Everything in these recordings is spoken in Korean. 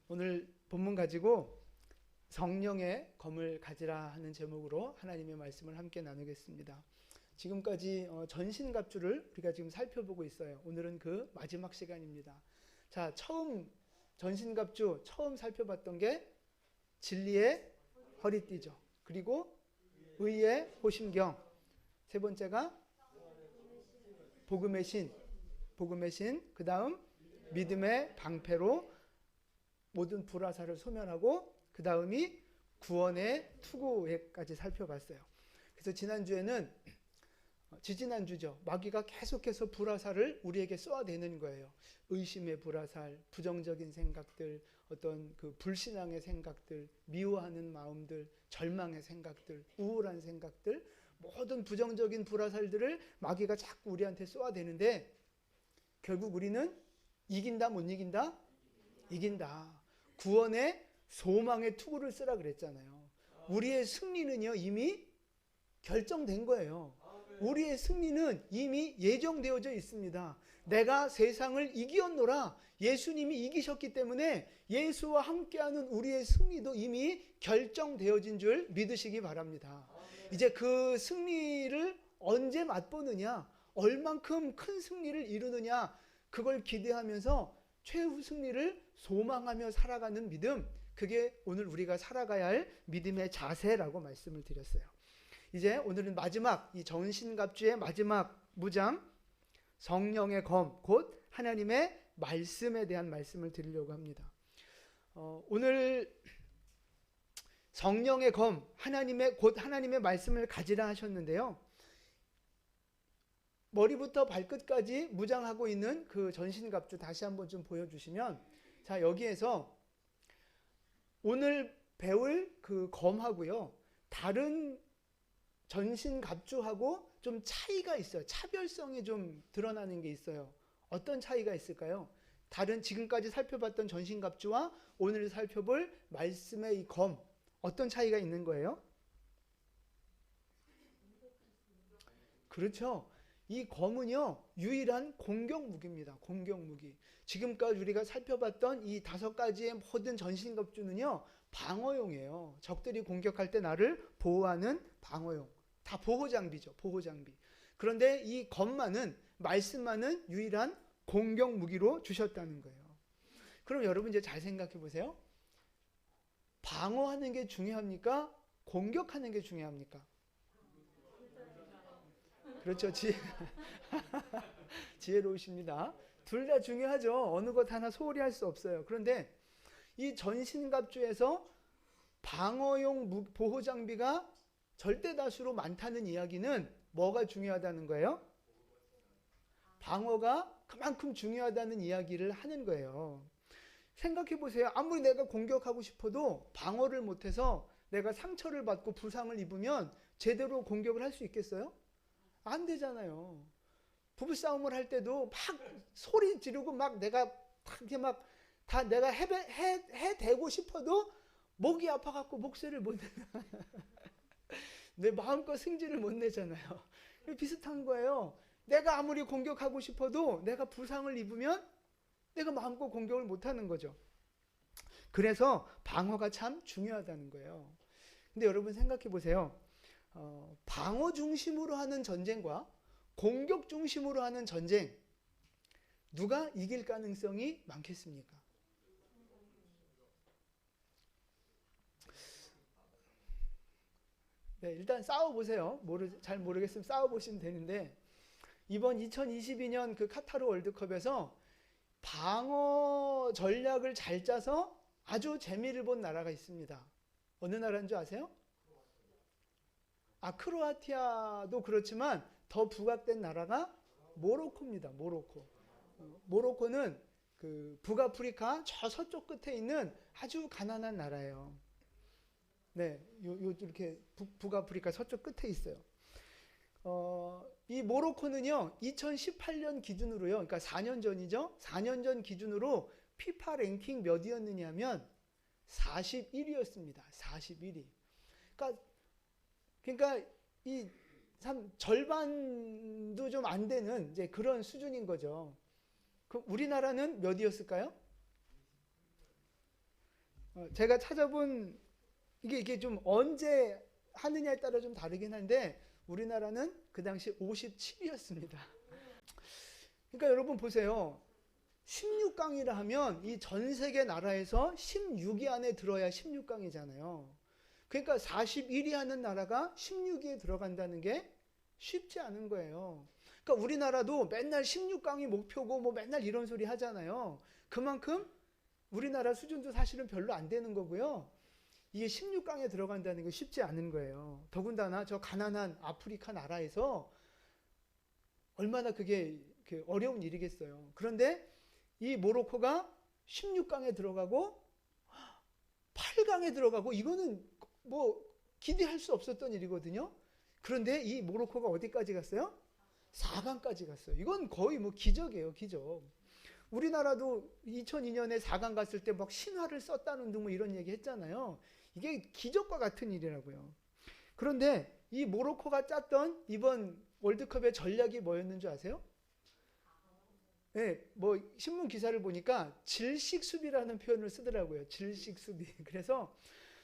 오늘 본문 가지고 성령의 검을 가지라 하는 제목으로 하나님의 말씀을 함께 나누겠습니다. 지금까지 전신갑주를 우리가 지금 살펴보고 있어요. 오늘은 그 마지막 시간입니다. 자, 전신갑주 처음 살펴봤던 게 진리의 허리띠죠. 그리고 의의 호심경. 세 번째가 복음의 신. 그 다음 믿음의 방패로 모든 불화살을 소멸하고, 그 다음이 구원의 투구에까지 살펴봤어요. 그래서 지지난주죠. 마귀가 계속해서 불화살을 우리에게 쏘아대는 거예요. 의심의 불화살, 부정적인 생각들, 어떤 그 불신앙의 생각들, 미워하는 마음들, 절망의 생각들, 우울한 생각들, 모든 부정적인 불화살들을 마귀가 자꾸 우리한테 쏘아대는데, 결국 우리는 이긴다, 못 이긴다? 이긴다. 구원의 소망의 투구를 쓰라 그랬잖아요. 우리의 승리는요, 이미 결정된 거예요. 우리의 승리는 이미 예정되어져 있습니다. 내가 세상을 이기었노라. 예수님이 이기셨기 때문에 예수와 함께하는 우리의 승리도 이미 결정되어진 줄 믿으시기 바랍니다. 이제 그 승리를 언제 맛보느냐, 얼만큼 큰 승리를 이루느냐, 그걸 기대하면서 최후 승리를 소망하며 살아가는 믿음, 그게 오늘 우리가 살아가야 할 믿음의 자세라고 말씀을 드렸어요. 이제 오늘은 마지막, 이 전신갑주의 마지막 무장, 성령의 검, 곧 하나님의 말씀에 대한 말씀을 드리려고 합니다. 오늘 성령의 검, 곧 하나님의 말씀을 가지라 하셨는데요. 머리부터 발끝까지 무장하고 있는 그 전신갑주 다시 한번 좀 보여주시면, 자, 여기에서 오늘 배울 그 검하고요, 다른 전신갑주하고 좀 차이가 있어요. 차별성이 좀 드러나는 게 있어요. 어떤 차이가 있을까요? 다른 지금까지 살펴봤던 전신갑주와 오늘 살펴볼 말씀의 이 검, 어떤 차이가 있는 거예요? 그렇죠. 이 검은요, 유일한 공격 무기입니다. 공격 무기. 지금까지 우리가 살펴봤던 이 5가지의 모든 전신갑주는요, 방어용이에요. 적들이 공격할 때 나를 보호하는 방어용. 다 보호장비죠. 보호장비. 그런데 이 검만은, 말씀만은 유일한 공격 무기로 주셨다는 거예요. 그럼 여러분 이제 잘 생각해 보세요. 방어하는 게 중요합니까? 공격하는 게 중요합니까? 그렇죠. 지혜로우십니다. 둘 다 중요하죠. 어느 것 하나 소홀히 할 수 없어요. 그런데 이 전신갑주에서 방어용 보호장비가 절대 다수로 많다는 이야기는 뭐가 중요하다는 거예요? 방어가 그만큼 중요하다는 이야기를 하는 거예요. 생각해 보세요. 아무리 내가 공격하고 싶어도 방어를 못해서 내가 상처를 받고 부상을 입으면 제대로 공격을 할 수 있겠어요? 안 되잖아요. 부부싸움을 할 때도 막 소리 지르고 막 내가 이렇게 막 다 내가 해대고 싶어도 목이 아파갖고 목소리를 못 내나. 내 마음껏 승질을 못 내잖아요. 비슷한 거예요. 내가 아무리 공격하고 싶어도 내가 부상을 입으면 내가 마음껏 공격을 못 하는 거죠. 그래서 방어가 참 중요하다는 거예요. 근데 여러분 생각해 보세요. 방어 중심으로 하는 전쟁과 공격 중심으로 하는 전쟁, 누가 이길 가능성이 많겠습니까? 네, 일단 싸워보세요. 잘 모르겠으면 싸워보시면 되는데, 이번 2022년 그 카타르 월드컵에서 방어 전략을 잘 짜서 아주 재미를 본 나라가 있습니다. 어느 나라인 줄 아세요? 크로아티아도 그렇지만 더 부각된 나라가 모로코입니다. 모로코는 그 북아프리카 저 서쪽 끝에 있는 아주 가난한 나라예요. 네, 이렇게 북아프리카 서쪽 끝에 있어요. 이 모로코는요, 2018년 기준으로요, 그러니까 4년 전이죠. 4년 전 기준으로 피파 랭킹 몇이었느냐면 41위였습니다. 41위. 그러니까 이 참 절반도 좀 안 되는 이제 그런 수준인 거죠. 그럼 우리나라는 몇이었을까요? 제가 찾아본 이게 좀 언제 하느냐에 따라 좀 다르긴 한데 우리나라는 그 당시 57이었습니다. 그러니까 여러분 보세요. 16강이라 하면 이 전 세계 나라에서 16위 안에 들어야 16강이잖아요. 그러니까 41위 하는 나라가 16위에 들어간다는 게 쉽지 않은 거예요. 그러니까 우리나라도 맨날 16강이 목표고 뭐 맨날 이런 소리 하잖아요. 그만큼 우리나라 수준도 사실은 별로 안 되는 거고요. 이게 16강에 들어간다는 게 쉽지 않은 거예요. 더군다나 저 가난한 아프리카 나라에서 얼마나 그게 어려운 일이겠어요. 그런데 이 모로코가 16강에 들어가고 8강에 들어가고 이거는 뭐 기대할 수 없었던 일이거든요. 그런데 이 모로코가 어디까지 갔어요? 4강까지 갔어요. 이건 거의 뭐 기적이에요, 기적. 우리나라도 2002년에 4강 갔을 때 막 신화를 썼다는 등 뭐 이런 얘기 했잖아요. 이게 기적과 같은 일이라고요. 그런데 이 모로코가 짰던 이번 월드컵의 전략이 뭐였는 줄 아세요? 네, 뭐 신문 기사를 보니까 질식 수비라는 표현을 쓰더라고요. 질식 수비. 그래서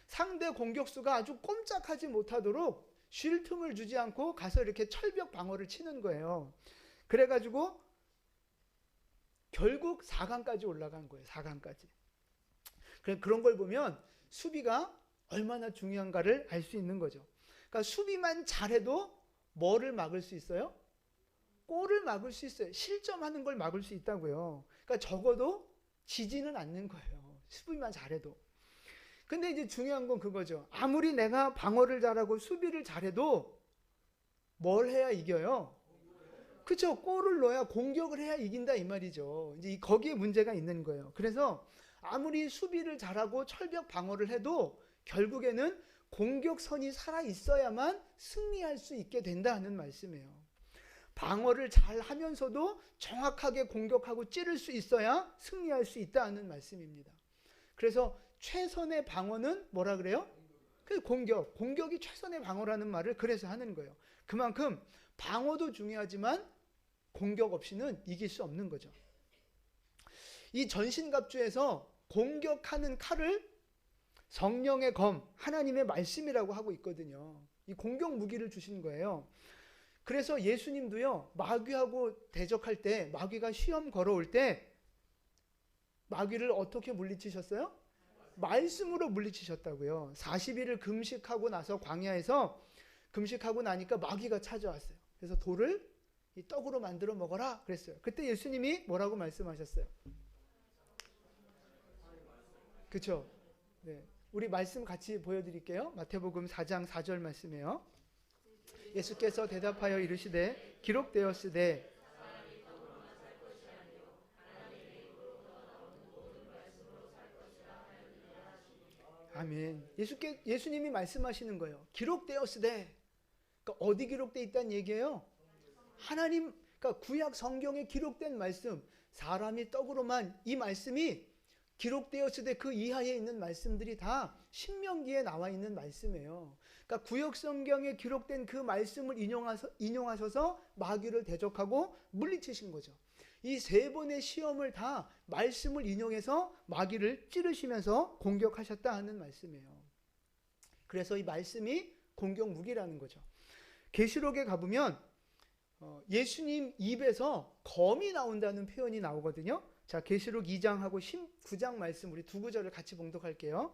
상대 공격수가 아주 꼼짝하지 못하도록 쉴 틈을 주지 않고 가서 이렇게 철벽 방어를 치는 거예요. 그래가지고 결국 4강까지 올라간 거예요. 4강까지. 그런 걸 보면 수비가 얼마나 중요한가를 알 수 있는 거죠. 그러니까 수비만 잘해도 뭐를 막을 수 있어요? 골을 막을 수 있어요. 실점하는 걸 막을 수 있다고요. 그러니까 적어도 지지는 않는 거예요. 수비만 잘해도. 근데 이제 중요한 건 그거죠. 아무리 내가 방어를 잘하고 수비를 잘해도 뭘 해야 이겨요? 그렇죠. 골을 넣어야 공격을 해야 이긴다 이 말이죠. 이제 거기에 문제가 있는 거예요. 그래서 아무리 수비를 잘하고 철벽 방어를 해도 결국에는 공격선이 살아 있어야만 승리할 수 있게 된다 하는 말씀이에요. 방어를 잘 하면서도 정확하게 공격하고 찌를 수 있어야 승리할 수 있다 하는 말씀입니다. 그래서 최선의 방어는 뭐라 그래요? 그 공격이 최선의 방어라는 말을 그래서 하는 거예요. 그만큼 방어도 중요하지만 공격 없이는 이길 수 없는 거죠. 이 전신갑주에서 공격하는 칼을 성령의 검, 하나님의 말씀이라고 하고 있거든요. 이 공격 무기를 주신 거예요. 그래서 예수님도요, 마귀하고 대적할 때, 마귀가 시험 걸어올 때 마귀를 어떻게 물리치셨어요? 말씀으로 물리치셨다고요. 40일을 금식하고 나서 광야에서 금식하고 나니까 마귀가 찾아왔어요. 그래서 돌을 이 떡으로 만들어 먹어라 그랬어요. 그때 예수님이 뭐라고 말씀하셨어요? 그렇죠? 네. 우리 말씀 같이 보여드릴게요. 마태복음 4장 4절 말씀이에요. 예수께서 대답하여 이르시되 기록되었으되 아멘. 예수님이 말씀하시는 거예요. 기록되었으되. 그러니까 어디 기록되어 있다는 얘기예요? 하나님, 그러니까 구약 성경에 기록된 말씀, 사람이 떡으로만, 이 말씀이 기록되었으되 그 이하에 있는 말씀들이 다 신명기에 나와 있는 말씀이에요. 그러니까 구약 성경에 기록된 그 말씀을 인용하셔서 마귀를 대적하고 물리치신 거죠. 이 세 번의 시험을 다 말씀을 인용해서 마귀를 찌르시면서 공격하셨다 하는 말씀이에요. 그래서 이 말씀이 공격 무기라는 거죠. 계시록에 가보면 예수님 입에서 검이 나온다는 표현이 나오거든요. 자, 계시록 2장하고 19장 말씀 우리 두 구절을 같이 봉독할게요.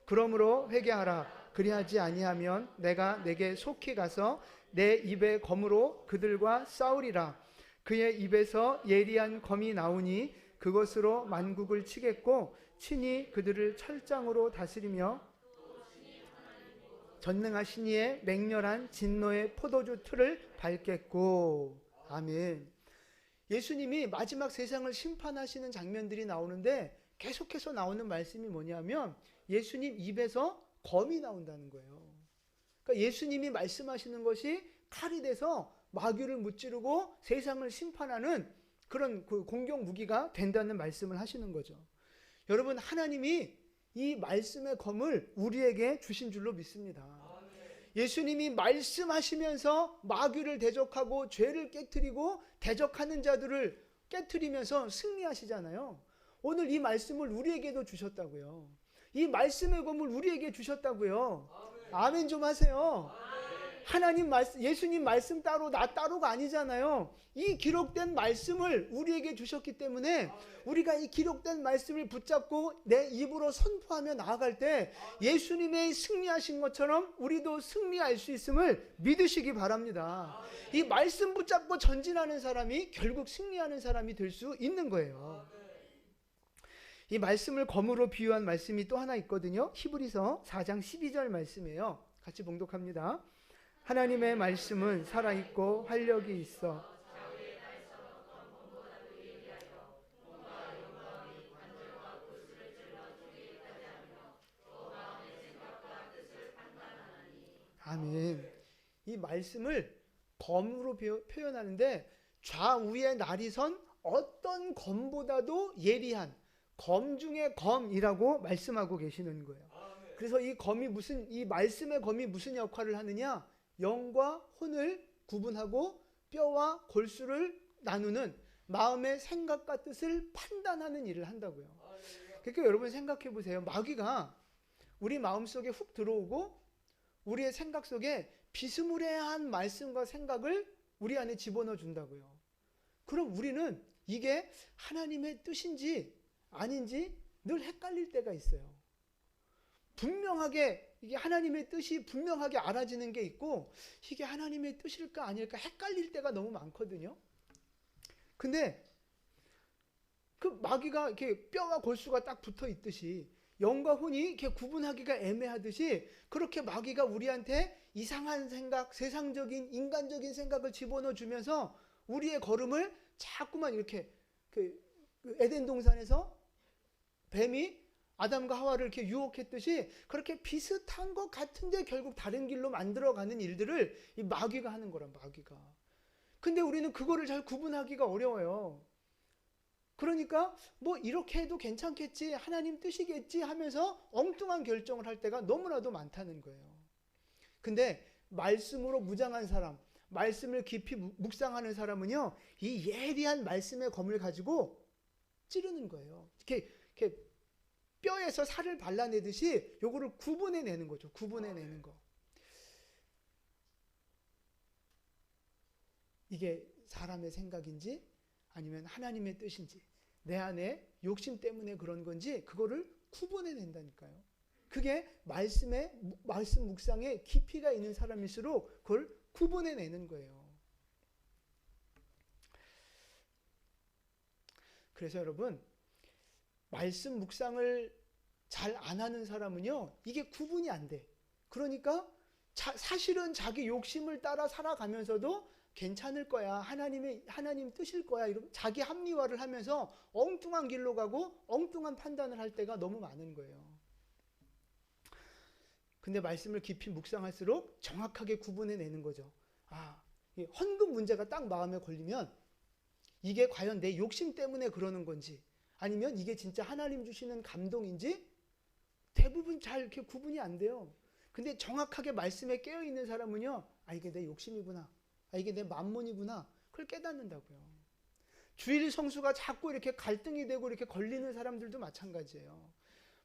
그러므로 회개하라. 그리하지 아니하면 내가 내게 속히 가서 내 입의 검으로 그들과 싸우리라. 그의 입에서 예리한 검이 나오니 그것으로 만국을 치겠고 친히 그들을 철장으로 다스리며 전능하신 이의 맹렬한 진노의 포도주 틀을 밟겠고. 아멘. 예수님이 마지막 세상을 심판하시는 장면들이 나오는데 계속해서 나오는 말씀이 뭐냐면 예수님 입에서 검이 나온다는 거예요. 그러니까 예수님이 말씀하시는 것이 칼이 돼서 마귀를 무찌르고 세상을 심판하는 그런 그 공격 무기가 된다는 말씀을 하시는 거죠. 여러분, 하나님이 이 말씀의 검을 우리에게 주신 줄로 믿습니다. 예수님이 말씀하시면서 마귀를 대적하고 죄를 깨트리고 대적하는 자들을 깨트리면서 승리하시잖아요. 오늘 이 말씀을 우리에게도 주셨다고요. 이 말씀의 검을 우리에게 주셨다고요. 아멘 좀 하세요. 하나님 말씀, 예수님 말씀 따로 나 따로가 아니잖아요. 이 기록된 말씀을 우리에게 주셨기 때문에 우리가 이 기록된 말씀을 붙잡고 내 입으로 선포하며 나아갈 때 예수님의 승리하신 것처럼 우리도 승리할 수 있음을 믿으시기 바랍니다. 이 말씀 붙잡고 전진하는 사람이 결국 승리하는 사람이 될 수 있는 거예요. 이 말씀을 검으로 비유한 말씀이 또 하나 있거든요. 히브리서 4장 12절 말씀이에요. 같이 봉독합니다. 하나님의 말씀은 살아있고 활력이 있어 아멘. 이 말씀을 검으로 표현하는데 좌우에 날이 선 어떤 검보다도 예리한 검 중에 검이라고 말씀하고 계시는 거예요. 그래서 이 검이 이 말씀의 검이 무슨 역할을 하느냐? 영과 혼을 구분하고 뼈와 골수를 나누는 마음의 생각과 뜻을 판단하는 일을 한다고요. 그러니까 여러분 생각해 보세요. 마귀가 우리 마음속에 훅 들어오고 우리의 생각 속에 비스무리한 말씀과 생각을 우리 안에 집어넣어 준다고요. 그럼 우리는 이게 하나님의 뜻인지 아닌지 늘 헷갈릴 때가 있어요. 분명하게 이게 하나님의 뜻이 분명하게 알아지는 게 있고 이게 하나님의 뜻일까 아닐까 헷갈릴 때가 너무 많거든요. 근데 그 마귀가 이렇게 뼈와 골수가 딱 붙어 있듯이 영과 혼이 이렇게 구분하기가 애매하듯이 그렇게 마귀가 우리한테 이상한 생각, 세상적인 인간적인 생각을 집어넣어 주면서 우리의 걸음을 자꾸만 이렇게 그 에덴 동산에서 뱀이 아담과 하와를 이렇게 유혹했듯이 그렇게 비슷한 것 같은데 결국 다른 길로 만들어가는 일들을 이 마귀가 하는 거란 마귀가. 근데 우리는 그거를 잘 구분하기가 어려워요. 그러니까 뭐 이렇게 해도 괜찮겠지, 하나님 뜻이겠지 하면서 엉뚱한 결정을 할 때가 너무나도 많다는 거예요. 근데 말씀으로 무장한 사람, 말씀을 깊이 묵상하는 사람은요, 이 예리한 말씀의 검을 가지고 찌르는 거예요. 이렇게 뼈에서 살을 발라내듯이 요거를 구분해내는 거죠. 구분해내는 거. 이게 사람의 생각인지 아니면 하나님의 뜻인지 내 안에 욕심 때문에 그런 건지 그거를 구분해낸다니까요. 그게 말씀 묵상에 깊이가 있는 사람일수록 그걸 구분해내는 거예요. 그래서 여러분 말씀 묵상을 잘 안 하는 사람은요 이게 구분이 안 돼. 그러니까 사실은 자기 욕심을 따라 살아가면서도 괜찮을 거야, 하나님 뜻일 거야, 이런 자기 합리화를 하면서 엉뚱한 길로 가고 엉뚱한 판단을 할 때가 너무 많은 거예요. 근데 말씀을 깊이 묵상할수록 정확하게 구분해내는 거죠. 헌금 문제가 딱 마음에 걸리면 이게 과연 내 욕심 때문에 그러는 건지 아니면 이게 진짜 하나님 주시는 감동인지 대부분 잘 이렇게 구분이 안 돼요. 근데 정확하게 말씀에 깨어있는 사람은요, 이게 내 욕심이구나, 이게 내 만몬이구나, 그걸 깨닫는다고요. 주일 성수가 자꾸 이렇게 갈등이 되고 이렇게 걸리는 사람들도 마찬가지예요.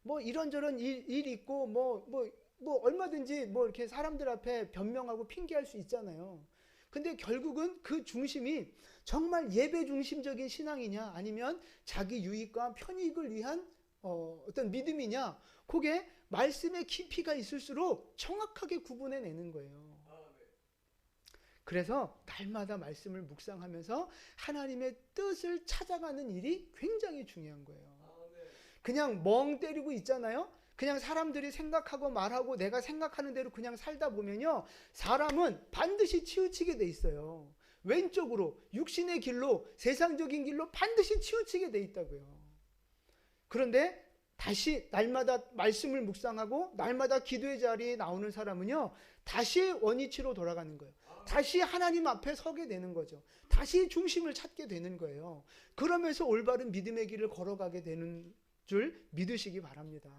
뭐 이런저런 일 있고 뭐 얼마든지 뭐 이렇게 사람들 앞에 변명하고 핑계할 수 있잖아요. 근데 결국은 그 중심이 정말 예배 중심적인 신앙이냐 아니면 자기 유익과 편익을 위한 어떤 믿음이냐, 그게 말씀의 깊이가 있을수록 정확하게 구분해내는 거예요. 그래서 날마다 말씀을 묵상하면서 하나님의 뜻을 찾아가는 일이 굉장히 중요한 거예요. 그냥 멍 때리고 있잖아요. 그냥 사람들이 생각하고 말하고 내가 생각하는 대로 그냥 살다 보면요, 사람은 반드시 치우치게 돼 있어요. 왼쪽으로, 육신의 길로, 세상적인 길로 반드시 치우치게 돼 있다고요. 그런데 다시 날마다 말씀을 묵상하고 날마다 기도의 자리에 나오는 사람은요, 다시 원위치로 돌아가는 거예요. 다시 하나님 앞에 서게 되는 거죠. 다시 중심을 찾게 되는 거예요. 그러면서 올바른 믿음의 길을 걸어가게 되는 줄 믿으시기 바랍니다.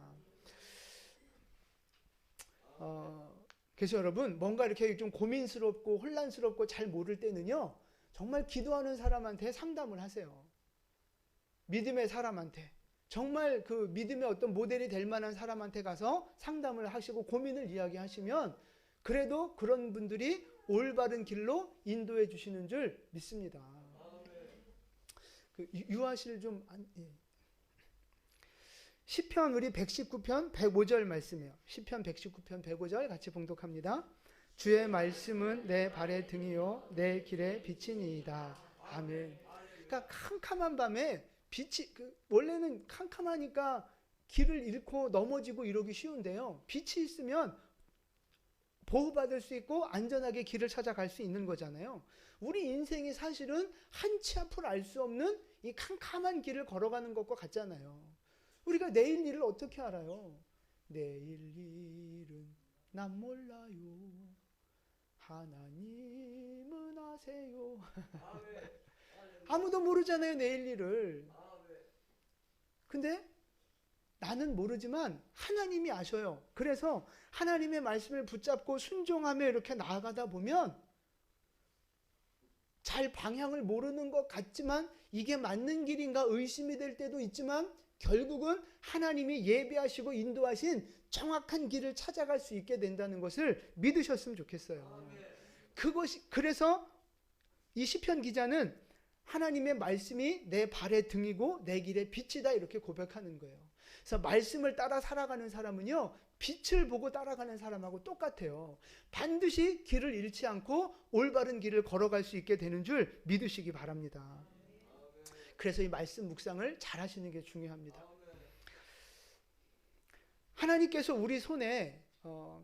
그래서 여러분, 뭔가 이렇게 좀 고민스럽고 혼란스럽고 잘 모를 때는요, 정말 기도하는 사람한테 상담을 하세요. 믿음의 사람한테. 정말 그 믿음의 어떤 모델이 될 만한 사람한테 가서 상담을 하시고 고민을 이야기하시면 그래도 그런 분들이 올바른 길로 인도해 주시는 줄 믿습니다. 그 유아실 좀 시편 우리 119편 105절 말씀이에요. 시편 119편 105절 같이 봉독합니다. 주의 말씀은 내 발의 등이요 내 길의 빛이니이다. 아멘. 그러니까 캄캄한 밤에 빛이 원래는 캄캄하니까 길을 잃고 넘어지고 이러기 쉬운데요. 빛이 있으면 보호받을 수 있고 안전하게 길을 찾아갈 수 있는 거잖아요. 우리 인생이 사실은 한치 앞을 알 수 없는 이 캄캄한 길을 걸어가는 것과 같잖아요. 우리가 내일 일을 어떻게 알아요? 내일 일은 난 몰라요. 하나님은 아세요. 아무도 모르잖아요, 내일 일을. 근데 나는 모르지만 하나님이 아셔요. 그래서 하나님의 말씀을 붙잡고 순종하며 이렇게 나아가다 보면 잘 방향을 모르는 것 같지만 이게 맞는 길인가 의심이 될 때도 있지만 결국은 하나님이 예비하시고 인도하신 정확한 길을 찾아갈 수 있게 된다는 것을 믿으셨으면 좋겠어요. 그래서 이 시편 기자는 하나님의 말씀이 내 발의 등이고 내 길의 빛이다 이렇게 고백하는 거예요. 그래서 말씀을 따라 살아가는 사람은요, 빛을 보고 따라가는 사람하고 똑같아요. 반드시 길을 잃지 않고 올바른 길을 걸어갈 수 있게 되는 줄 믿으시기 바랍니다. 그래서 이 말씀 묵상을 잘 하시는 게 중요합니다. 하나님께서 우리 손에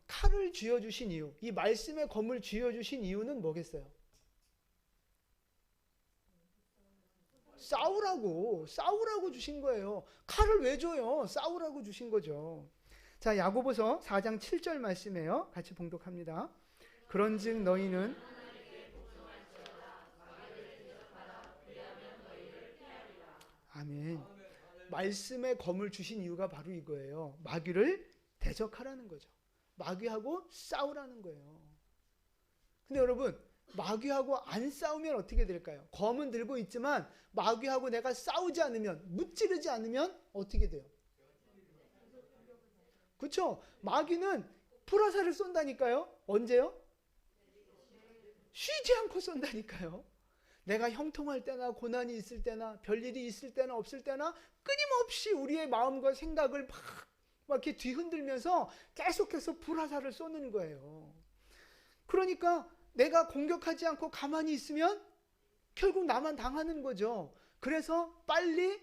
칼을 쥐어주신 이유, 이 말씀의 검을 쥐어주신 이유는 뭐겠어요? 싸우라고 주신 거예요. 칼을 왜 줘요? 싸우라고 주신 거죠. 자, 야고보서 4장 7절 말씀이에요. 같이 봉독합니다. 그런즉 너희는 아멘. 말씀의 검을 주신 이유가 바로 이거예요. 마귀를 대적하라는 거죠. 마귀하고 싸우라는 거예요. 근데 여러분, 마귀하고 안 싸우면 어떻게 될까요? 검은 들고 있지만 마귀하고 내가 싸우지 않으면, 무찌르지 않으면 어떻게 돼요? 그렇죠? 마귀는 불화살을 쏜다니까요. 언제요? 쉬지 않고 쏜다니까요. 내가 형통할 때나 고난이 있을 때나 별일이 있을 때나 없을 때나 끊임없이 우리의 마음과 생각을 막 이렇게 뒤흔들면서 계속해서 불화살을 쏘는 거예요. 그러니까 내가 공격하지 않고 가만히 있으면 결국 나만 당하는 거죠. 그래서 빨리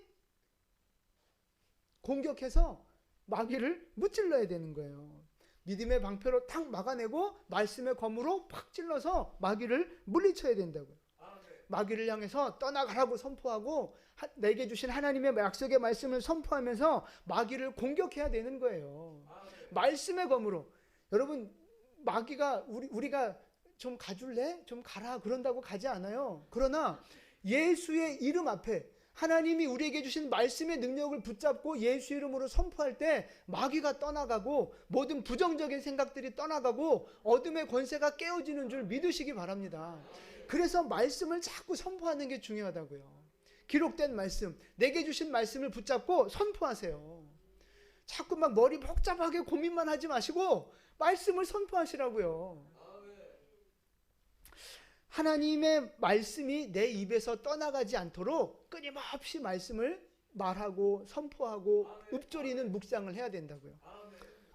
공격해서 마귀를 무찔러야 되는 거예요. 믿음의 방패로 탁 막아내고 말씀의 검으로 팍 찔러서 마귀를 물리쳐야 된다고요. 마귀를 향해서 떠나가라고 선포하고 내게 주신 하나님의 약속의 말씀을 선포하면서 마귀를 공격해야 되는 거예요. 말씀의 검으로. 여러분, 마귀가 우리가 좀 가줄래? 좀 가라 그런다고 가지 않아요. 그러나 예수의 이름 앞에 하나님이 우리에게 주신 말씀의 능력을 붙잡고 예수 이름으로 선포할 때 마귀가 떠나가고 모든 부정적인 생각들이 떠나가고 어둠의 권세가 깨어지는 줄 믿으시기 바랍니다. 그래서 말씀을 자꾸 선포하는 게 중요하다고요. 기록된 말씀, 내게 주신 말씀을 붙잡고 선포하세요. 자꾸 막 머리 복잡하게 고민만 하지 마시고 말씀을 선포하시라고요. 하나님의 말씀이 내 입에서 떠나가지 않도록 끊임없이 말씀을 말하고 선포하고 읊조리는 묵상을 해야 된다고요.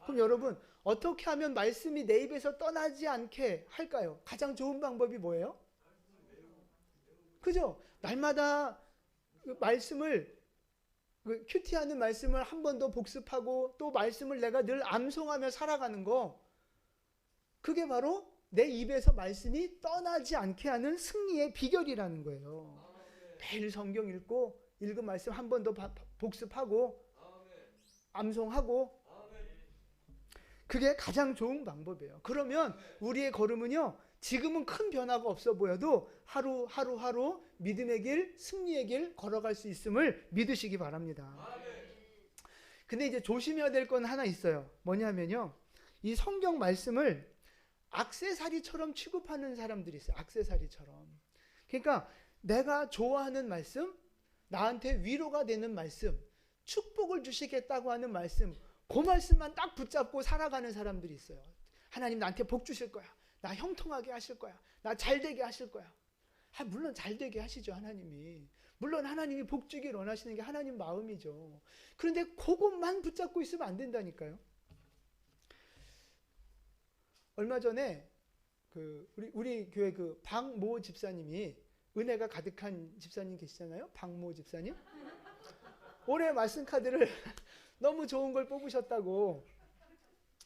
그럼 여러분, 어떻게 하면 말씀이 내 입에서 떠나지 않게 할까요? 가장 좋은 방법이 뭐예요? 그죠? 날마다 그 말씀을, 큐티하는 말씀을 한 번 더 복습하고 또 말씀을 내가 늘 암송하며 살아가는 거, 그게 바로 내 입에서 말씀이 떠나지 않게 하는 승리의 비결이라는 거예요. 매일 성경 읽고 읽은 말씀 한 번 더 복습하고 암송하고, 그게 가장 좋은 방법이에요. 그러면 우리의 걸음은요, 지금은 큰 변화가 없어 보여도 하루 믿음의 길, 승리의 길 걸어갈 수 있음을 믿으시기 바랍니다. 근데 이제 조심해야 될 건 하나 있어요. 뭐냐면요, 이 성경 말씀을 액세서리처럼 취급하는 사람들이 있어요. 액세서리처럼. 그러니까 내가 좋아하는 말씀, 나한테 위로가 되는 말씀, 축복을 주시겠다고 하는 말씀, 그 말씀만 딱 붙잡고 살아가는 사람들이 있어요. 하나님 나한테 복 주실 거야. 나 형통하게 하실 거야. 나 잘되게 하실 거야. 물론 잘되게 하시죠, 하나님이. 물론 하나님이 복 주길 원하시는 게 하나님 마음이죠. 그런데 그것만 붙잡고 있으면 안 된다니까요. 얼마 전에 우리 교회 박모 집사님이, 은혜가 가득한 집사님 계시잖아요. 박모 집사님. 올해 말씀 카드를 너무 좋은 걸 뽑으셨다고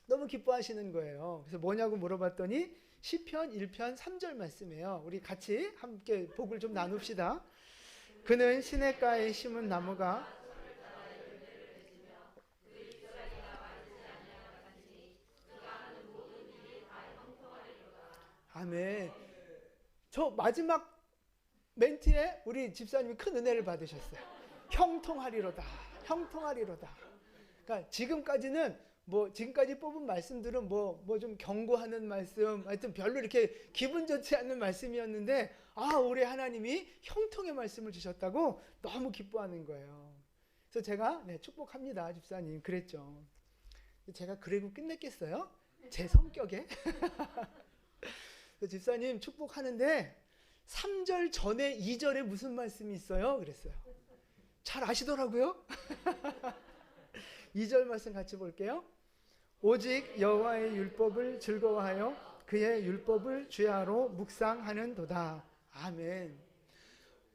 너무 기뻐하시는 거예요. 그래서 뭐냐고 물어봤더니 시편 1편 3절 말씀이에요. 우리 같이 함께 복을 좀 나눕시다. 그는 시냇가에 심은 나무가 아멘. 저 마지막 멘트에 우리 집사님이 큰 은혜를 받으셨어요. 형통하리로다. 형통하리로다. 그러니까 지금까지 뽑은 말씀들은 뭐 좀 경고하는 말씀, 하여튼 별로 이렇게 기분 좋지 않는 말씀이었는데, 올해 하나님이 형통의 말씀을 주셨다고 너무 기뻐하는 거예요. 그래서 제가 축복합니다, 집사님. 그랬죠. 제가 그러고 끝냈겠어요? 제 성격에? 집사님 축복하는데 3절 전에 2절에 무슨 말씀이 있어요? 그랬어요. 잘 아시더라고요. 2절 말씀 같이 볼게요. 오직 여호와의 율법을 즐거워하여 그의 율법을 주야로 묵상하는도다. 아멘.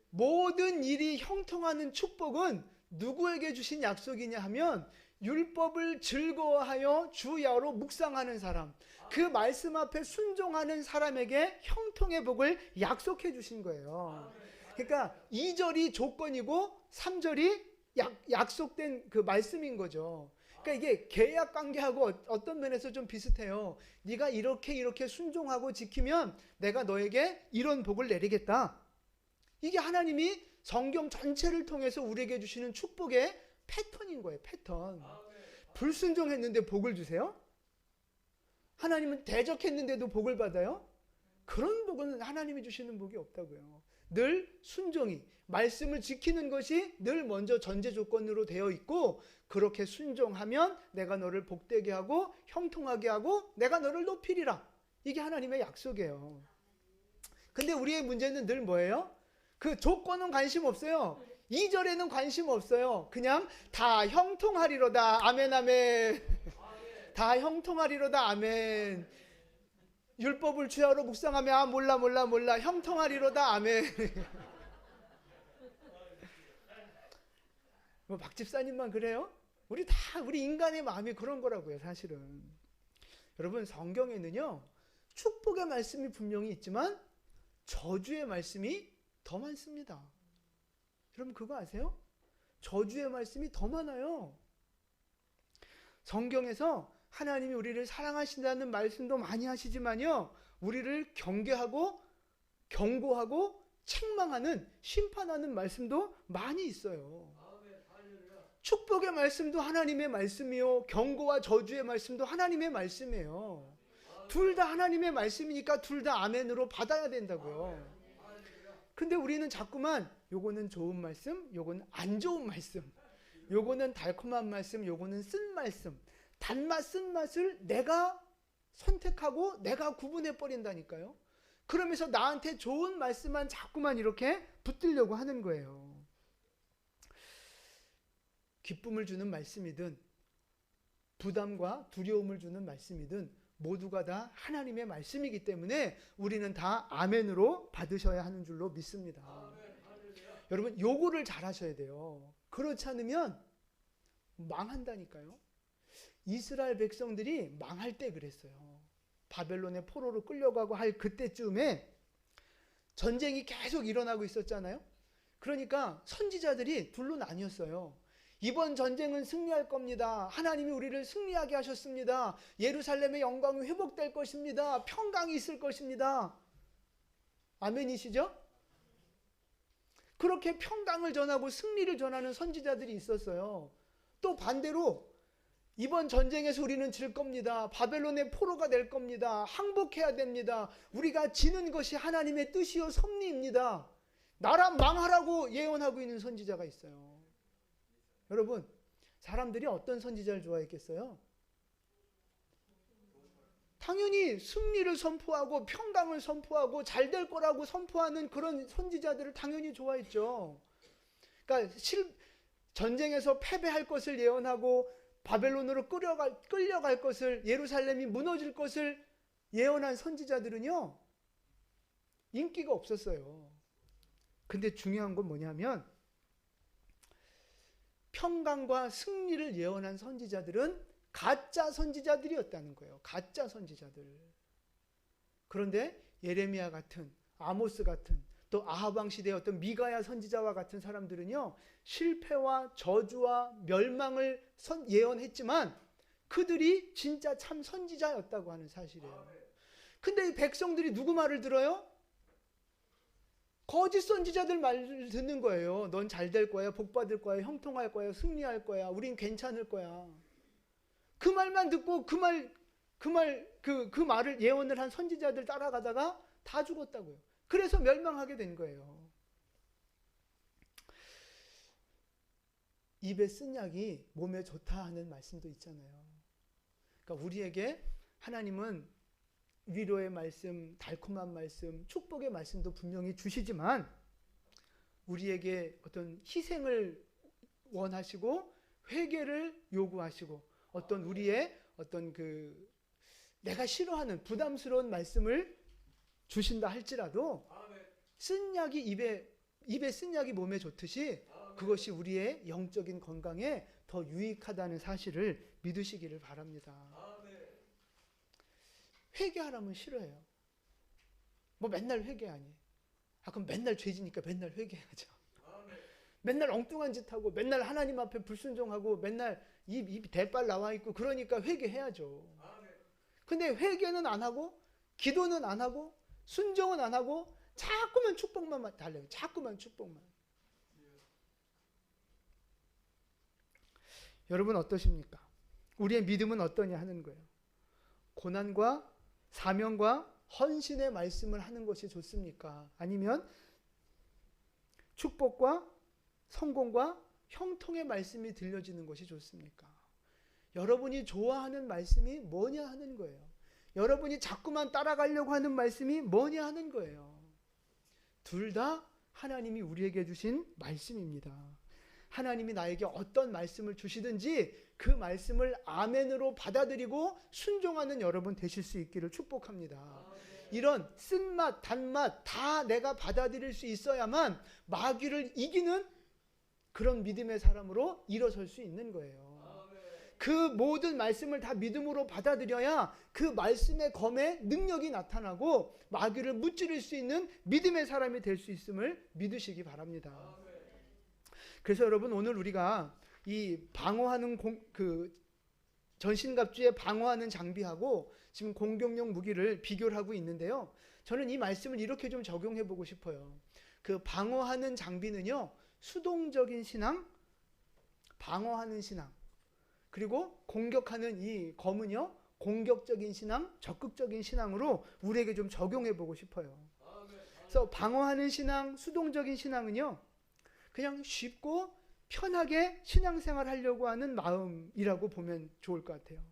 모든 일이 형통하는 축복은 누구에게 주신 약속이냐 하면 율법을 즐거워하여 주야로 묵상하는 사람, 그 말씀 앞에 순종하는 사람에게 형통의 복을 약속해 주신 거예요. 그러니까 2절이 조건이고 3절이 약속된 그 말씀인 거죠. 그러니까 이게 계약 관계하고 어떤 면에서 좀 비슷해요. 네가 이렇게 순종하고 지키면 내가 너에게 이런 복을 내리겠다. 이게 하나님이 성경 전체를 통해서 우리에게 주시는 축복의 패턴인 거예요. 패턴. 불순종했는데 복을 주세요? 하나님은 대적했는데도 복을 받아요? 그런 복은 하나님이 주시는 복이 없다고요. 늘 순종이, 말씀을 지키는 것이 늘 먼저 전제 조건으로 되어 있고, 그렇게 순종하면 내가 너를 복되게 하고 형통하게 하고 내가 너를 높이리라. 이게 하나님의 약속이에요. 근데 우리의 문제는 늘 뭐예요? 그 조건은 관심 없어요. 2절에는 관심 없어요. 그냥 다 형통하리로다. 아멘 아멘. 다 형통하리로다. 아멘. 율법을 주야로 묵상하며 몰라 형통하리로다. 아멘. 뭐 박 집사님만 그래요? 우리 인간의 마음이 그런 거라고요, 사실은. 여러분, 성경에는요 축복의 말씀이 분명히 있지만 저주의 말씀이 더 많습니다. 여러분 그거 아세요? 저주의 말씀이 더 많아요. 성경에서 하나님이 우리를 사랑하신다는 말씀도 많이 하시지만요, 우리를 경계하고 경고하고 책망하는, 심판하는 말씀도 많이 있어요. 축복의 말씀도 하나님의 말씀이요, 경고와 저주의 말씀도 하나님의 말씀이에요. 둘 다 하나님의 말씀이니까 둘 다 아멘으로 받아야 된다고요. 근데 우리는 자꾸만 요거는 좋은 말씀, 요거는 안 좋은 말씀, 요거는 달콤한 말씀, 요거는 쓴 말씀, 단맛 쓴맛을 내가 선택하고 내가 구분해 버린다니까요. 그러면서 나한테 좋은 말씀만 자꾸만 이렇게 붙들려고 하는 거예요. 기쁨을 주는 말씀이든 부담과 두려움을 주는 말씀이든 모두가 다 하나님의 말씀이기 때문에 우리는 다 아멘으로 받으셔야 하는 줄로 믿습니다. 여러분 요거를 잘 하셔야 돼요. 그렇지 않으면 망한다니까요. 이스라엘 백성들이 망할 때 그랬어요. 바벨론의 포로로 끌려가고 할 그때쯤에 전쟁이 계속 일어나고 있었잖아요. 그러니까 선지자들이 둘로 나뉘었어요. 이번 전쟁은 승리할 겁니다. 하나님이 우리를 승리하게 하셨습니다. 예루살렘의 영광이 회복될 것입니다. 평강이 있을 것입니다. 아멘이시죠? 그렇게 평강을 전하고 승리를 전하는 선지자들이 있었어요. 또 반대로 이번 전쟁에서 우리는 질 겁니다. 바벨론의 포로가 될 겁니다. 항복해야 됩니다. 우리가 지는 것이 하나님의 뜻이요 섭리입니다. 나라 망하라고 예언하고 있는 선지자가 있어요. 여러분 사람들이 어떤 선지자를 좋아했겠어요? 당연히 승리를 선포하고 평강을 선포하고 잘 될 거라고 선포하는 그런 선지자들을 당연히 좋아했죠. 그러니까 전쟁에서 패배할 것을 예언하고 바벨론으로 끌려갈 것을, 예루살렘이 무너질 것을 예언한 선지자들은요, 인기가 없었어요. 근데 중요한 건 뭐냐면 평강과 승리를 예언한 선지자들은 가짜 선지자들이었다는 거예요. 가짜 선지자들. 그런데 예레미야 같은, 아모스 같은, 또 아하방 시대의 어떤 미가야 선지자와 같은 사람들은요, 실패와 저주와 멸망을 예언했지만 그들이 진짜 참 선지자였다고 하는 사실이에요. 근데 이 백성들이 누구 말을 들어요? 거짓 선지자들 말을 듣는 거예요. 넌 잘 될 거야, 복 받을 거야, 형통할 거야, 승리할 거야, 우린 괜찮을 거야. 그 말만 듣고 그 말을 예언을 한 선지자들 따라가다가 다 죽었다고요. 그래서 멸망하게 된 거예요. 입에 쓴 약이 몸에 좋다 하는 말씀도 있잖아요. 그러니까 우리에게 하나님은 위로의 말씀, 달콤한 말씀, 축복의 말씀도 분명히 주시지만 우리에게 어떤 희생을 원하시고 회개를 요구하시고 어떤 우리의 어떤 내가 싫어하는 부담스러운 말씀을 주신다 할지라도 쓴 약이 입에 쓴 약이 몸에 좋듯이 그것이 우리의 영적인 건강에 더 유익하다는 사실을 믿으시기를 바랍니다. 회개하라면 싫어해요. 뭐 맨날 회개하니? 그럼 맨날 죄지니까 맨날 회개하죠. 맨날 엉뚱한 짓 하고 맨날 하나님 앞에 불순종하고 맨날 입 대빨 나와 있고 그러니까 회개해야죠. 근데 회개는 안 하고 기도는 안 하고 순종은 안 하고 자꾸만 축복만 달래요. 자꾸만 축복만. 여러분 어떠십니까? 우리의 믿음은 어떠냐 하는 거예요. 고난과 사명과 헌신의 말씀을 하는 것이 좋습니까? 아니면 축복과 성공과 형통의 말씀이 들려지는 것이 좋습니까? 여러분이 좋아하는 말씀이 뭐냐 하는 거예요. 여러분이 자꾸만 따라가려고 하는 말씀이 뭐냐 하는 거예요. 둘 다 하나님이 우리에게 주신 말씀입니다. 하나님이 나에게 어떤 말씀을 주시든지 그 말씀을 아멘으로 받아들이고 순종하는 여러분 되실 수 있기를 축복합니다. 이런 쓴맛, 단맛 다 내가 받아들일 수 있어야만 마귀를 이기는 그런 믿음의 사람으로 일어설 수 있는 거예요. 그 모든 말씀을 다 믿음으로 받아들여야 그 말씀의 검에 능력이 나타나고 마귀를 무찌를 수 있는 믿음의 사람이 될 수 있음을 믿으시기 바랍니다. 그래서 여러분 오늘 우리가 이 방어하는 전신갑주에 방어하는 장비하고 지금 공격용 무기를 비교를 하고 있는데요. 저는 이 말씀을 이렇게 좀 적용해 보고 싶어요. 그 방어하는 장비는요, 수동적인 신앙, 방어하는 신앙, 그리고 공격하는 이 검은요, 공격적인 신앙, 적극적인 신앙으로 우리에게 좀 적용해 보고 싶어요. 그래서 방어하는 신앙, 수동적인 신앙은요, 그냥 쉽고 편하게 신앙생활 하려고 하는 마음이라고 보면 좋을 것 같아요.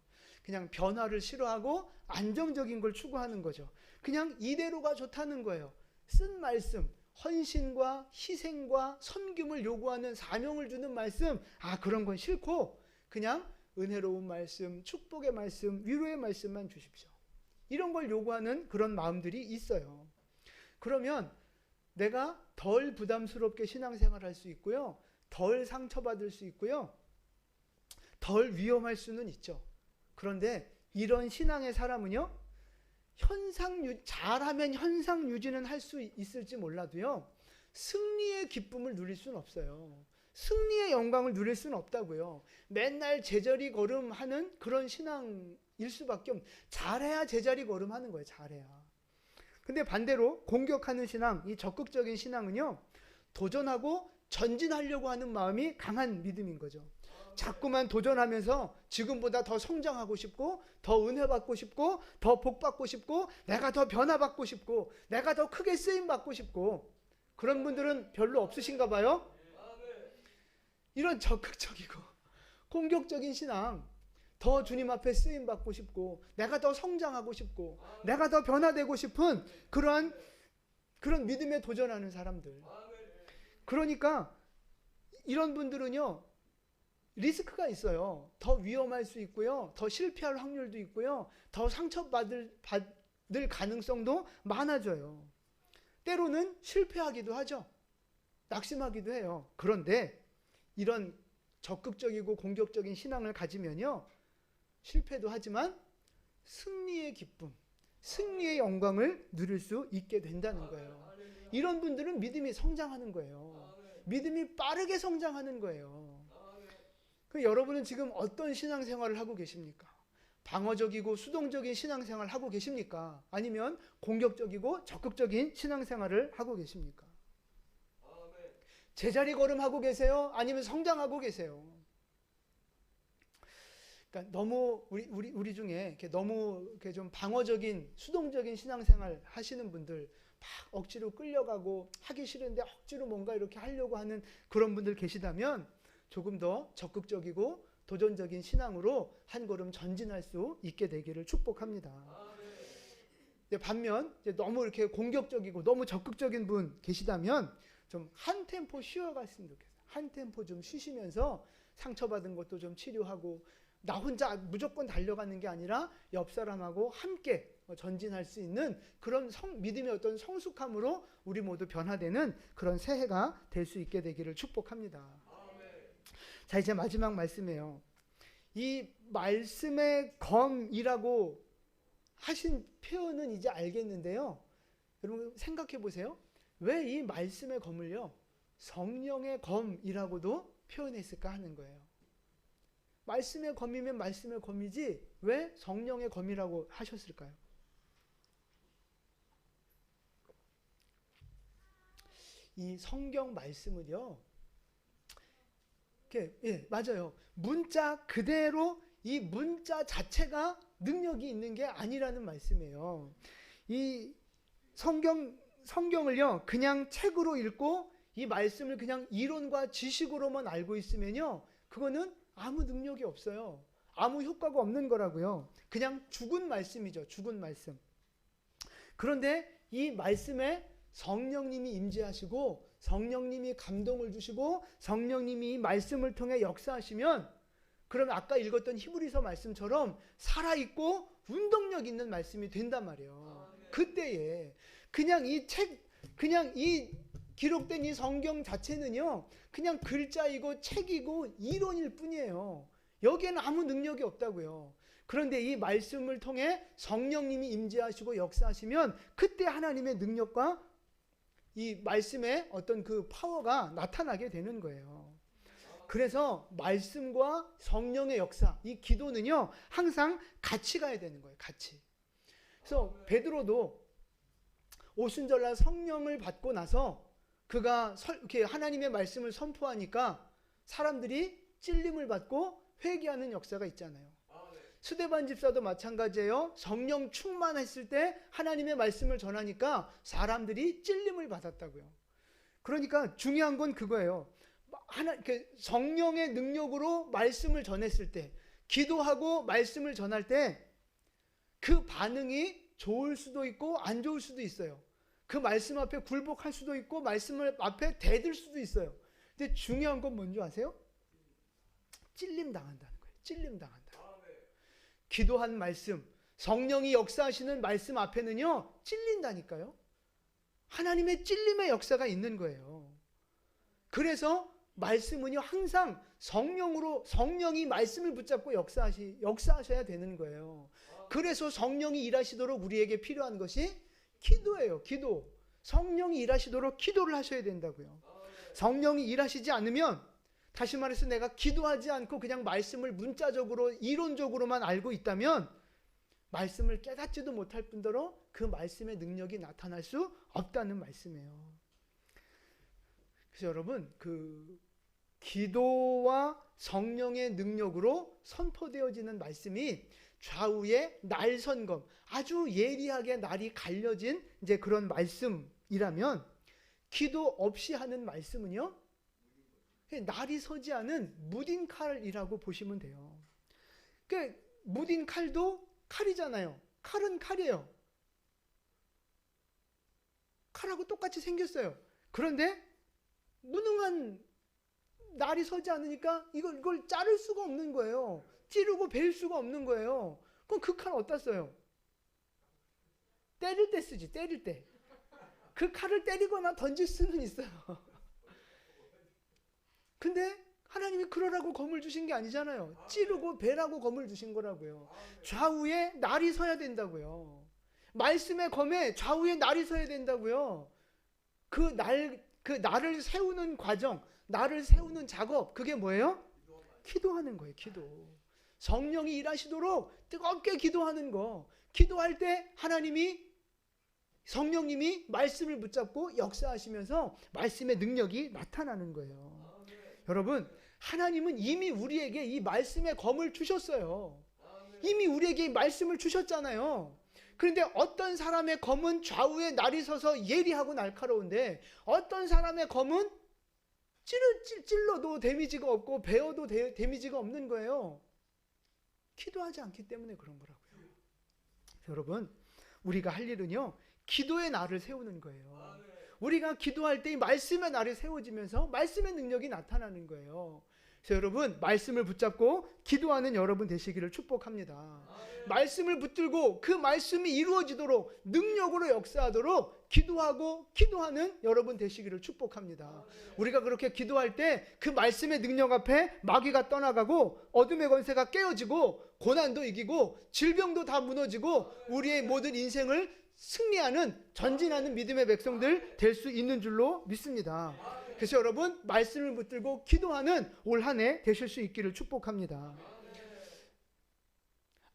그냥 변화를 싫어하고 안정적인 걸 추구하는 거죠. 그냥 이대로가 좋다는 거예요. 쓴 말씀, 헌신과 희생과 섬김을 요구하는 사명을 주는 말씀, 그런 건 싫고 그냥 은혜로운 말씀, 축복의 말씀, 위로의 말씀만 주십시오. 이런 걸 요구하는 그런 마음들이 있어요. 그러면 내가 덜 부담스럽게 신앙생활할 수 있고요. 덜 상처받을 수 있고요. 덜 위험할 수는 있죠. 그런데 이런 신앙의 사람은요. 잘하면 현상 유지는 할 수 있을지 몰라도요. 승리의 기쁨을 누릴 수는 없어요. 승리의 영광을 누릴 수는 없다고요. 맨날 제자리 걸음하는 그런 신앙일 수밖에 없는. 잘해야 제자리 걸음하는 거예요. 잘해야. 근데 반대로 공격하는 신앙, 이 적극적인 신앙은요. 도전하고 전진하려고 하는 마음이 강한 믿음인 거죠. 자꾸만 도전하면서 지금보다 더 성장하고 싶고 더 은혜 받고 싶고 더 복 받고 싶고 내가 더 변화받고 싶고 내가 더 크게 쓰임 받고 싶고 그런 분들은 별로 없으신가 봐요. 이런 적극적이고 공격적인 신앙, 더 주님 앞에 쓰임 받고 싶고, 내가 더 성장하고 싶고, 내가 더 변화되고 싶은 그런 믿음에 도전하는 사람들. 그러니까 이런 분들은요, 리스크가 있어요. 더 위험할 수 있고요, 더 실패할 확률도 있고요, 더 상처받을 가능성도 많아져요. 때로는 실패하기도 하죠. 낙심하기도 해요. 그런데 이런 적극적이고 공격적인 신앙을 가지면요, 실패도 하지만 승리의 기쁨, 승리의 영광을 누릴 수 있게 된다는 거예요. 이런 분들은 믿음이 성장하는 거예요. 믿음이 빠르게 성장하는 거예요. 여러분은 지금 어떤 신앙생활을 하고 계십니까? 방어적이고 수동적인 신앙생활을 하고 계십니까? 아니면 공격적이고 적극적인 신앙생활을 하고 계십니까? 제자리 걸음하고 계세요? 아니면 성장하고 계세요? 그러니까 너무 우리 중에 이렇게 너무 이렇게 좀 방어적인 수동적인 신앙생활 하시는 분들, 막 억지로 끌려가고 하기 싫은데 억지로 뭔가 이렇게 하려고 하는 그런 분들 계시다면 조금 더 적극적이고 도전적인 신앙으로 한 걸음 전진할 수 있게 되기를 축복합니다. 반면 너무 이렇게 공격적이고 너무 적극적인 분 계시다면 좀 한 템포 쉬어갔으면 좋겠어요. 한 템포 좀 쉬시면서 상처받은 것도 좀 치료하고, 나 혼자 무조건 달려가는 게 아니라 옆 사람하고 함께 전진할 수 있는 그런 믿음의 어떤 성숙함으로 우리 모두 변화되는 그런 새해가 될 수 있게 되기를 축복합니다. 자, 이제 마지막 말씀이에요. 이 말씀의 검이라고 하신 표현은 이제 알겠는데요, 여러분 생각해 보세요. 왜 이 말씀의 검을요, 성령의 검이라고도 표현했을까 하는 거예요. 말씀의 검이면 말씀의 검이지 왜 성령의 검이라고 하셨을까요? 이 성경 말씀은요, 맞아요. 문자 그대로 이 문자 자체가 능력이 있는 게 아니라는 말씀이에요. 이 성경을요, 그냥 책으로 읽고 이 말씀을 그냥 이론과 지식으로만 알고 있으면요, 그거는 아무 능력이 없어요. 아무 효과가 없는 거라고요. 그냥 죽은 말씀이죠. 죽은 말씀. 그런데 이 말씀에 성령님이 임재하시고 성령님이 감동을 주시고 성령님이 이 말씀을 통해 역사하시면, 그러면 아까 읽었던 히브리서 말씀처럼 살아있고 운동력 있는 말씀이 된단 말이에요. 그때에 그냥 이 기록된 이 성경 자체는요, 그냥 글자이고 책이고 이론일 뿐이에요. 여기에는 아무 능력이 없다고요. 그런데 이 말씀을 통해 성령님이 임재하시고 역사하시면 그때 하나님의 능력과 이 말씀의 어떤 그 파워가 나타나게 되는 거예요. 그래서 말씀과 성령의 역사, 이 기도는요, 항상 같이 가야 되는 거예요. 같이. 그래서 베드로도 오순절날 성령을 받고 나서 그가 이렇게 하나님의 말씀을 선포하니까 사람들이 찔림을 받고 회개하는 역사가 있잖아요. 스데반 집사도 마찬가지예요. 성령 충만했을 때 하나님의 말씀을 전하니까 사람들이 찔림을 받았다고요. 그러니까 중요한 건 그거예요. 성령의 능력으로 말씀을 전했을 때, 기도하고 말씀을 전할 때 그 반응이 좋을 수도 있고 안 좋을 수도 있어요. 그 말씀 앞에 굴복할 수도 있고 말씀을 앞에 대들 수도 있어요. 근데 중요한 건 뭔지 아세요? 찔림 당한다는 거예요. 찔림 당한다. 기도한 말씀, 성령이 역사하시는 말씀 앞에는요, 찔린다니까요. 하나님의 찔림의 역사가 있는 거예요. 그래서 말씀은요, 항상 성령이 말씀을 붙잡고 역사하셔야 되는 거예요. 그래서 성령이 일하시도록 우리에게 필요한 것이 기도예요. 기도. 성령이 일하시도록 기도를 하셔야 된다고요. 성령이 일하시지 않으면, 다시 말해서 내가 기도하지 않고 그냥 말씀을 문자적으로 이론적으로만 알고 있다면 말씀을 깨닫지도 못할 뿐더러 그 말씀의 능력이 나타날 수 없다는 말씀이에요. 그래서 여러분, 그 기도와 성령의 능력으로 선포되어지는 말씀이 좌우의 날선검, 아주 예리하게 날이 갈려진 이제 그런 말씀이라면, 기도 없이 하는 말씀은요, 날이 서지 않은 무딘 칼이라고 보시면 돼요. 그러니까 무딘 칼도 칼이잖아요. 칼은 칼이에요. 칼하고 똑같이 생겼어요. 그런데 무능한 날이 서지 않으니까 이걸 자를 수가 없는 거예요. 찌르고 베일 수가 없는 거예요. 그럼 그 칼 어디다 써요? 때릴 때 쓰지, 때릴 때. 그 칼을 때리거나 던질 수는 있어요. 근데 하나님이 그러라고 검을 주신 게 아니잖아요. 찌르고 베라고 검을 주신 거라고요. 좌우에 날이 서야 된다고요. 말씀의 검에 좌우에 날이 서야 된다고요. 그 날을 세우는 과정, 날을 세우는 작업, 그게 뭐예요? 기도하는 거예요. 기도. 성령이 일하시도록 뜨겁게 기도하는 거. 기도할 때 성령님이 말씀을 붙잡고 역사하시면서 말씀의 능력이 나타나는 거예요. 여러분, 하나님은 이미 우리에게 이 말씀의 검을 주셨어요. 이미 우리에게 이 말씀을 주셨잖아요. 그런데 어떤 사람의 검은 좌우에 날이 서서 예리하고 날카로운데 어떤 사람의 검은 찔러도 데미지가 없고 베어도 데미지가 없는 거예요. 기도하지 않기 때문에 그런 거라고요. 여러분, 우리가 할 일은요, 기도의 날을 세우는 거예요. 우리가 기도할 때 이 말씀의 날이 세워지면서 말씀의 능력이 나타나는 거예요. 그래서 여러분, 말씀을 붙잡고 기도하는 여러분 되시기를 축복합니다. 말씀을 붙들고 그 말씀이 이루어지도록 능력으로 역사하도록 기도하는 여러분 되시기를 축복합니다. 우리가 그렇게 기도할 때 그 말씀의 능력 앞에 마귀가 떠나가고 어둠의 권세가 깨어지고 고난도 이기고 질병도 다 무너지고 우리의 모든 인생을 승리하는 전진하는 믿음의 백성들 될 수 있는 줄로 믿습니다. 그래서 여러분, 말씀을 붙들고 기도하는 올 한 해 되실 수 있기를 축복합니다.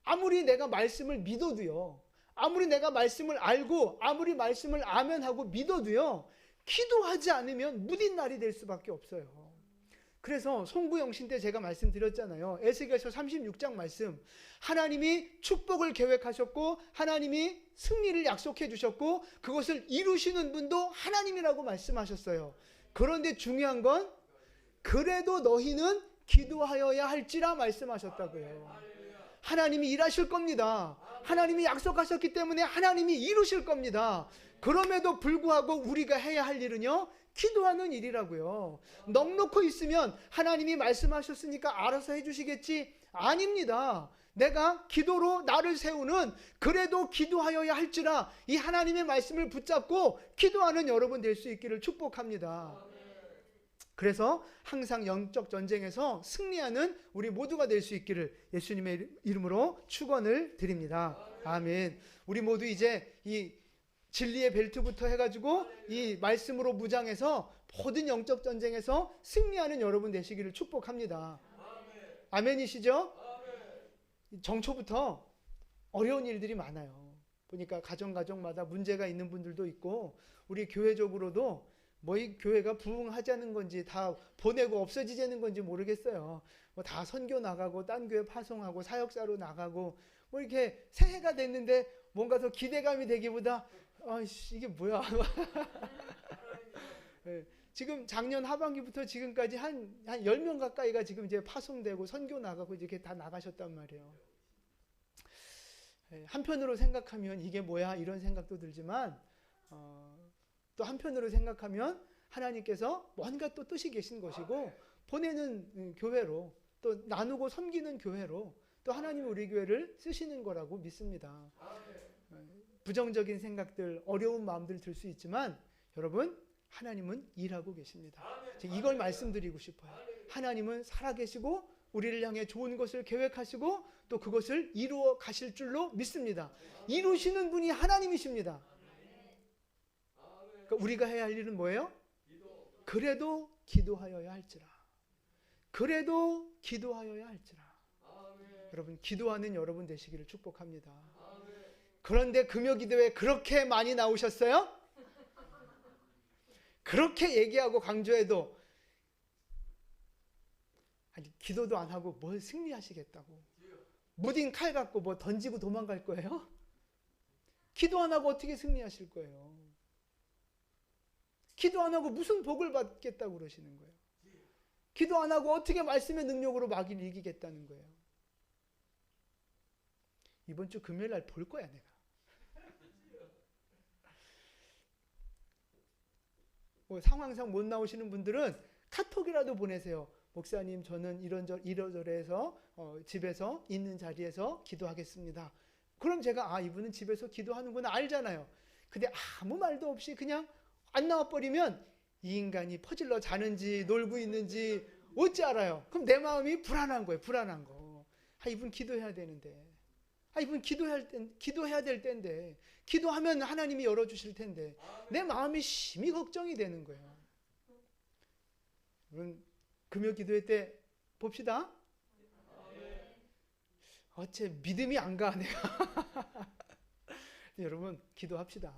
아무리 내가 말씀을 믿어도요, 아무리 내가 말씀을 알고 아무리 말씀을 아멘하고 믿어도요, 기도하지 않으면 무딘 날이 될 수밖에 없어요. 그래서 송구영신 때 제가 말씀드렸잖아요. 에스겔서 36장 말씀, 하나님이 축복을 계획하셨고 하나님이 승리를 약속해 주셨고 그것을 이루시는 분도 하나님이라고 말씀하셨어요. 그런데 중요한 건 그래도 너희는 기도하여야 할지라 말씀하셨다고요. 하나님이 일하실 겁니다. 하나님이 약속하셨기 때문에 하나님이 이루실 겁니다. 그럼에도 불구하고 우리가 해야 할 일은요, 기도하는 일이라고요. 넉놓고 있으면 하나님이 말씀하셨으니까 알아서 해주시겠지? 아닙니다. 내가 기도로 나를 세우는 그래도 기도하여야 할지라 이 하나님의 말씀을 붙잡고 기도하는 여러분 될 수 있기를 축복합니다. 그래서 항상 영적 전쟁에서 승리하는 우리 모두가 될 수 있기를 예수님의 이름으로 축원을 드립니다. 아멘. 우리 모두 이제 이 진리의 벨트부터 해가지고 이 말씀으로 무장해서 모든 영적 전쟁에서 승리하는 여러분 되시기를 축복합니다. 아멘이시죠? 정초부터 어려운 일들이 많아요. 보니까 가정마다 문제가 있는 분들도 있고 우리 교회적으로도 뭐 이 교회가 부흥하자는 건지 다 보내고 없어지자는 건지 모르겠어요. 뭐 다 선교 나가고 딴 교회 파송하고 사역사로 나가고 뭐 이렇게 새해가 됐는데 뭔가 더 기대감이 되기보다 이게 뭐야. 네, 지금 작년 하반기부터 지금까지 한 10명 가까이가 지금 이제 파송되고 선교 나가고 이렇게 다 나가셨단 말이에요. 네, 한편으로 생각하면 이게 뭐야 이런 생각도 들지만 또 한편으로 생각하면 하나님께서 뭔가 또 뜻이 계신 것이고 보내는 교회로 또 나누고 섬기는 교회로 또 하나님이 우리 교회를 쓰시는 거라고 믿습니다. 부정적인 생각들, 어려운 마음들 들 수 있지만 여러분, 하나님은 일하고 계십니다. 이걸 말씀드리고 싶어요. 하나님은 살아계시고 우리를 향해 좋은 것을 계획하시고 또 그것을 이루어 가실 줄로 믿습니다. 이루시는 분이 하나님이십니다. 그러니까 우리가 해야 할 일은 뭐예요? 그래도 기도하여야 할지라. 그래도 기도하여야 할지라. 여러분, 기도하는 여러분 되시기를 축복합니다. 그런데 금요기도회 그렇게 많이 나오셨어요? 그렇게 얘기하고 강조해도 아니 기도도 안 하고 뭘 승리하시겠다고 무딘 칼 갖고 뭐 던지고 도망갈 거예요? 기도 안 하고 어떻게 승리하실 거예요? 기도 안 하고 무슨 복을 받겠다고 그러시는 거예요? 기도 안 하고 어떻게 말씀의 능력으로 마귀를 이기겠다는 거예요. 이번 주 금요일 날 볼 거야 내가. 상황상 못 나오시는 분들은 카톡이라도 보내세요. 목사님 저는 이러저러해서 집에서 있는 자리에서 기도하겠습니다. 그럼 제가 이분은 집에서 기도하는구나 알잖아요. 근데 아무 말도 없이 그냥 안 나와버리면 이 인간이 퍼질러 자는지 놀고 있는지 어찌 알아요. 그럼 내 마음이 불안한 거예요. 불안한 거. 이분 기도해야 되는데. 이분 기도해야 될 때인데. 기도하면 하나님이 열어주실 텐데. 내 마음이 심히 걱정이 되는 거예요. 여러분 금요 기도회 때 봅시다. 어째 믿음이 안 가 내가. 여러분 기도합시다.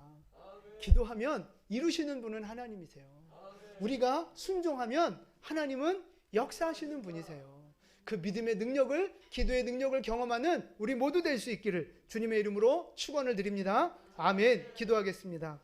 기도하면 이루시는 분은 하나님이세요. 우리가 순종하면 하나님은 역사하시는 분이세요. 그 믿음의 능력을, 기도의 능력을 경험하는 우리 모두 될 수 있기를 주님의 이름으로 축원을 드립니다. 아멘. 기도하겠습니다.